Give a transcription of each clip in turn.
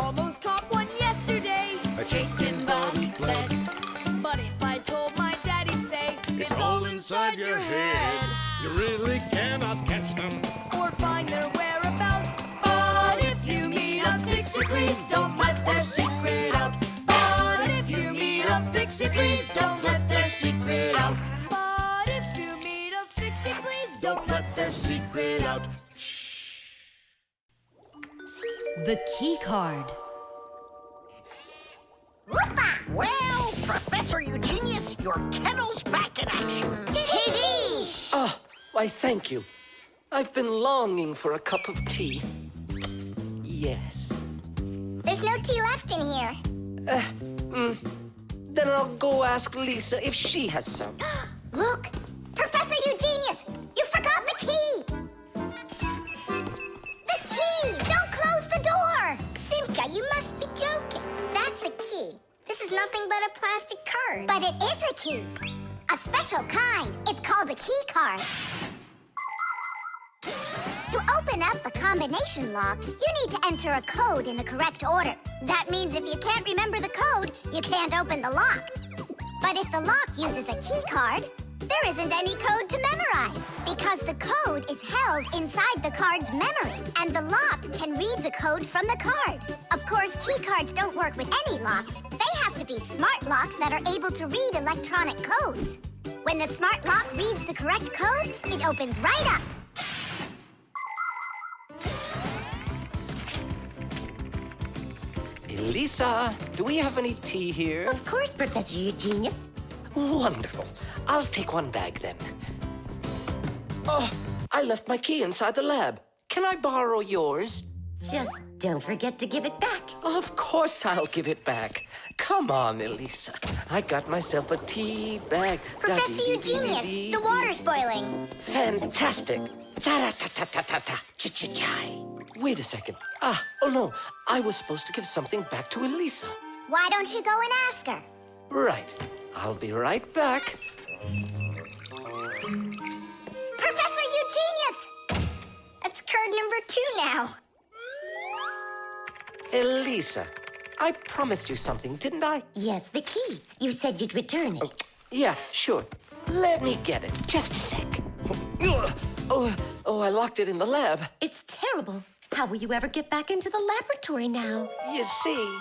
almost caught one yesterday. I chased him, but he fled. But if I told my dad, he'd say, It's all inside your head. You really cannot catch them. Or find their whereabouts. But if you meet a Fixie, please don't let their secret out. But if you meet a Fixie, please don't let their secret out. But if you meet a Fixie, please don't let their secret out. The Keycard. Whoopa! Well, Professor Eugenius, your kennel's back in action. Tiddish! Ah, why, thank you. I've been longing for a cup of tea. Yes. There's no tea left in here. Then I'll go ask Lisa if she has some. Look! Professor Eugenius! You forgot the key! The key! Don't close the door! Simka, you must be joking. That's a key. This is nothing but a plastic card. But it is a key. A special kind. It's called a key card. To open up a combination lock, you need to enter a code in the correct order. That means if you can't remember the code, you can't open the lock. But if the lock uses a key card, there isn't any code to memorize because the code is held inside the card's memory, and the lock can read the code from the card. Of course, key cards don't work with any lock. They have to be smart locks that are able to read electronic codes. When the smart lock reads the correct code, it opens right up. Elisa, do we have any tea here? Of course, Professor Eugenius. Wonderful. I'll take one bag then. Oh, I left my key inside the lab. Can I borrow yours? Just don't forget to give it back. Of course I'll give it back. Come on, Elisa. I got myself a tea bag. Professor Eugenius, the water's boiling. Fantastic. Ta-ra-ta-ta-ta-ta-ta. Ch-ch-chai. Wait a second. Oh no. I was supposed to give something back to Elisa. Why don't you go and ask her? Right. I'll be right back. Professor Eugenius! That's card number 2 now. Elisa, I promised you something, didn't I? Yes, the key. You said you'd return it. Yeah, sure. Let me get it. Just a sec. Oh, I locked it in the lab. It's terrible. How will you ever get back into the laboratory now? You see,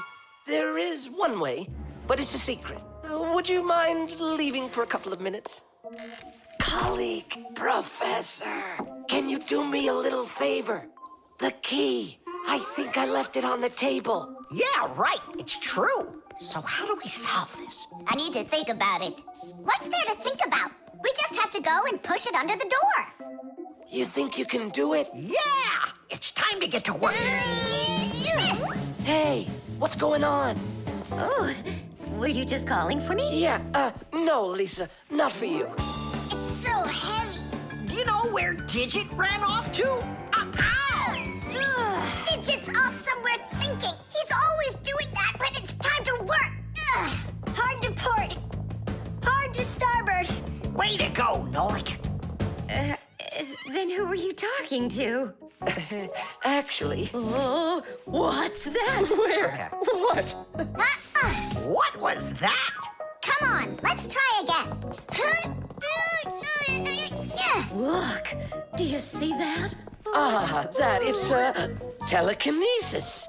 there is one way, but it's a secret. Would you mind leaving for a couple of minutes? Colleague, Professor, can you do me a little favor? The key. I think I left it on the table. Yeah, right. It's true. So how do we solve this? I need to think about it. What's there to think about? We just have to go and push it under the door. You think you can do it? Yeah! It's time to get to work. Hey, what's going on? Oh, were you just calling for me? Yeah, no, Lisa, not for you. It's so heavy. Do you know where Digit ran off to? Ow! Digit's off somewhere thinking. He's always doing that when it's time to work. Hard to port. Hard to starboard. Way to go, Nolik. Then who were you talking to? Actually... Oh, what's that? Where? What? What was that? Come on, let's try again. Look, do you see that? It's telekinesis.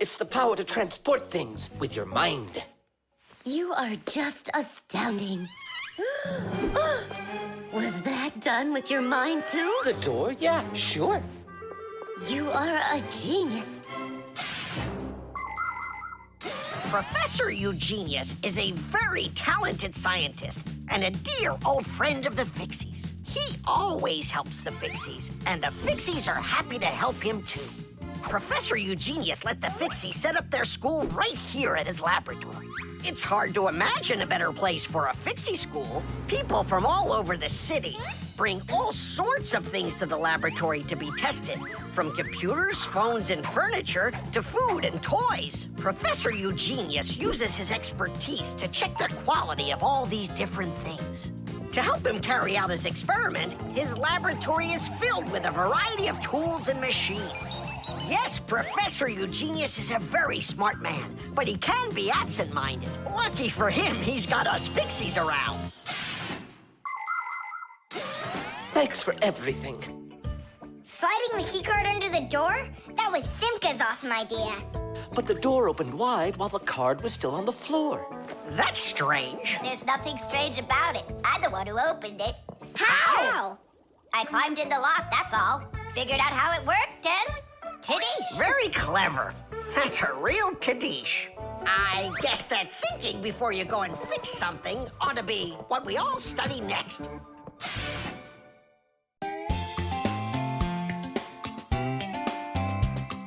It's the power to transport things with your mind. You are just astounding. Was that done with your mind, too? The door? Yeah, sure. You are a genius. Professor Eugenius is a very talented scientist and a dear old friend of the Fixies. He always helps the Fixies, and the Fixies are happy to help him, too. Professor Eugenius let the Fixies set up their school right here at his laboratory. It's hard to imagine a better place for a Fixie school. People from all over the city bring all sorts of things to the laboratory to be tested, from computers, phones, and furniture to food and toys. Professor Eugenius uses his expertise to check the quality of all these different things. To help him carry out his experiment, his laboratory is filled with a variety of tools and machines. Yes, Professor Eugenius is a very smart man, but he can be absent-minded. Lucky for him, he's got us Fixies around. Thanks for everything. Sliding the keycard under the door? That was Simka's awesome idea. But the door opened wide while the card was still on the floor. That's strange. There's nothing strange about it. I'm the one who opened it. How? I climbed in the lock, that's all. Figured out how it worked, and tadish. Very clever. That's a real tadish. I guess that thinking before you go and fix something ought to be what we all study next.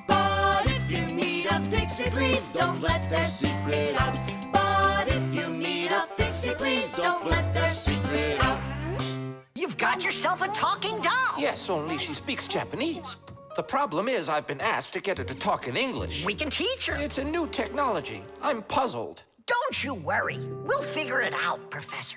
But if you meet a Fixie, please don't let their secret out. But if you meet a Fixie, please don't let their secret out. You've got yourself a talking doll. Yes, only she speaks Japanese. The problem is I've been asked to get her to talk in English. We can teach her. It's a new technology. I'm puzzled. Don't you worry. We'll figure it out, Professor.